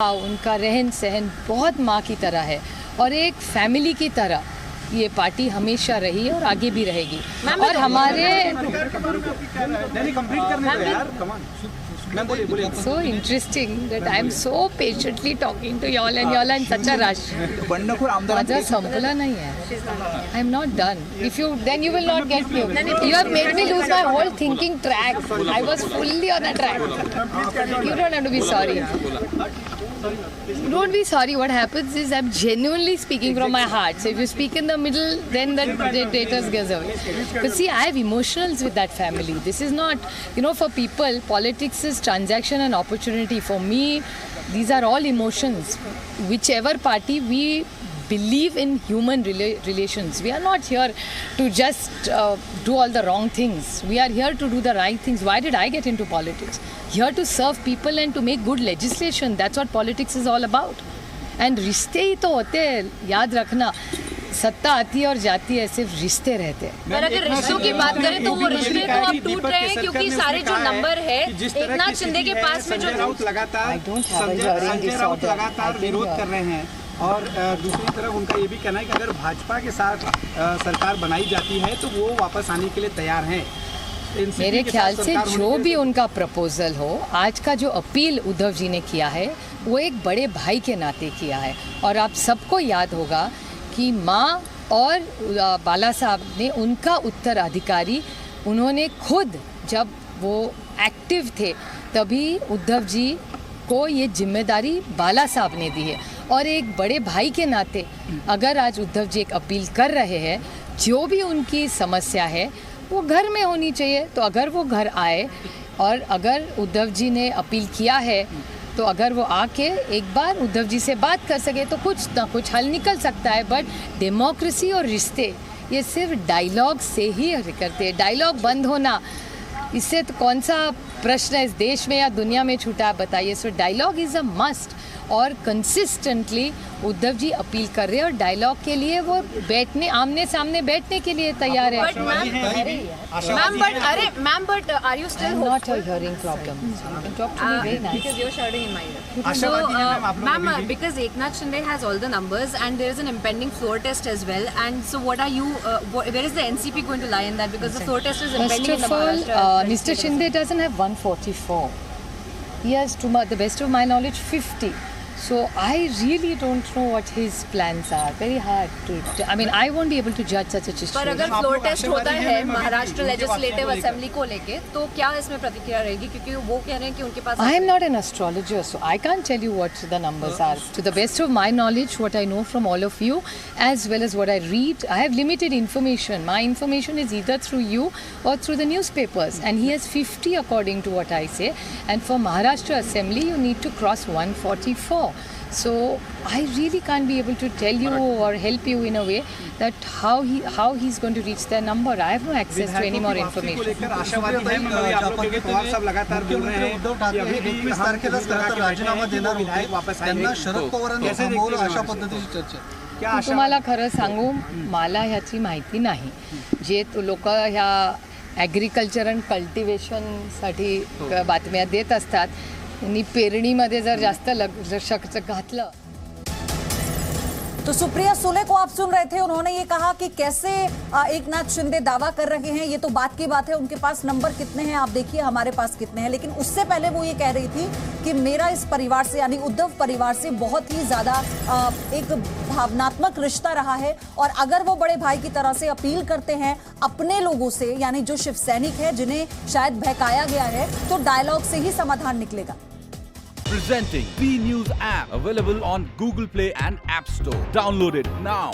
उनका रहन सहन बहुत माँ की तरह है और एक फैमिली की तरह ये पार्टी हमेशा रही है और आगे भी रहेगी। और हमारे so interesting that I am so patiently talking to y'all and y'all are in such a rush. माझा संपला नहीं है. I am not done. If you then you will not get me. You have made me lose my whole thinking track. I was fully on a track. You don't have to be sorry. Don't be sorry. What happens is I'm genuinely speaking from my heart. So if you speak in the middle, then the dictators goes away. But see, I have emotionals with that family. This is not, for people, politics is transaction and opportunity. For me, these are all emotions. Whichever party, we believe in human relations. We are not here to just do all the wrong things. We are here to do the right things. Why did I get into politics? Here to serve people and to make good legislation. That's what politics is all about. And रिश्ते ही तो होते हैं, याद रखना. सत्ता आती है और जाती है, सिर्फ रिश्ते रहते हैं। पर अगर रिश्तों की बात करें तो वो रिश्ते तो अब टूट रहे हैं क्योंकि सारे जो नंबर है एकनाथ शिंदे के पास में जो लगातार विरोध कर रहे हैं और दूसरी तरफ उनका ये भी कहना है कि अगर भाजपा के साथ सरकार बनाई जाती है तो वो वापस आने के लिए तैयार हैं। मेरे ख्याल से जो भी उनका प्रपोजल हो, आज का जो अपील उद्धव जी ने किया है वो एक बड़े भाई के नाते किया है। और आप सबको याद होगा कि माँ और बाला साहब ने उनका उत्तराधिकारी, उन्होंने खुद जब वो एक्टिव थे तभी उद्धव जी को ये जिम्मेदारी बाला साहब ने दी है। और एक बड़े भाई के नाते अगर आज उद्धव जी एक अपील कर रहे हैं, जो भी उनकी समस्या है वो घर में होनी चाहिए, तो अगर वो घर आए और अगर उद्धव जी ने अपील किया है तो अगर वो आके एक बार उद्धव जी से बात कर सके तो कुछ ना कुछ हल निकल सकता है। बट डेमोक्रेसी और रिश्ते ये सिर्फ डायलॉग से ही करते हैं। डायलॉग बंद होना, इससे तो कौन सा प्रश्न है इस देश में या दुनिया में छूटा, बताइए। So dialogue is a must और कंसिस्टेंटली उद्धव जी अपील कर रहे हैं और डायलॉग के लिए वो बैठने, आमने सामने बैठने के लिए तैयार है। Ma'am but are you still not hearing problem, talk to me very nice because you're shouting in my ear. So ma'am, because Eknath Shinde has all the numbers and there is an impending floor test as well, and so what are you where is the NCP going to lie in that, because the floor test is impending in the First of all, Maharashtra Mr. Shinde doesn't have 144. He has, to the best of my knowledge, 50. So I really don't know what his plans are. Very hard to. I mean, I won't be able to judge such a situation. पर अगर floor test होता है Maharashtra legislative assembly को लेके तो क्या इसमें प्रतिक्रिया रहेगी, क्योंकि वो कह रहे हैं कि उनके पास I am not an astrologer, so I can't tell you what the numbers are. To the best of my knowledge, what I know from all of you, as well as what I read, I have limited information. My information is either through you or through the newspapers. And he has 50 according to what I say. And for Maharashtra Assembly, you need to cross 144. So I really can't be able to tell you or help you in a way that how he's going to reach their number. I have no access to any more information. आशावादी हैं क्योंकि पवार साहब लगातार बोल रहे हैं उद्धव ठाकरे 21 तारखेलाच खरं राजीनामा देणार होते, त्यांना शरद पवारांनी थांबवलं अशा पद्धतीची चर्चा. क्या तुम्हाला खरं सांगू, मला ह्याची माहिती नाही. जे लोक ह्या ॲग्रिकल्चर अँड कल्टिवेशनसाठी बातम्या देत असतात, त्यांनी पेरणीमध्ये जर जास्त लक्ष घातलं. तो सुप्रिया सुले को आप सुन रहे थे, उन्होंने ये कहा कि कैसे एकनाथ शिंदे दावा कर रहे हैं, ये तो बात की बात है, उनके पास नंबर कितने हैं आप देखिए, हमारे पास कितने हैं। लेकिन उससे पहले वो ये कह रही थी कि मेरा इस परिवार से यानी उद्धव परिवार से बहुत ही ज्यादा एक भावनात्मक रिश्ता रहा है और अगर वो बड़े भाई की तरह से अपील करते हैं अपने लोगों से, यानी जो शिव सैनिक है जिन्हें शायद बहकाया गया है, तो डायलॉग से ही समाधान निकलेगा। Presenting B News app, available on Google Play and App Store. Download it now.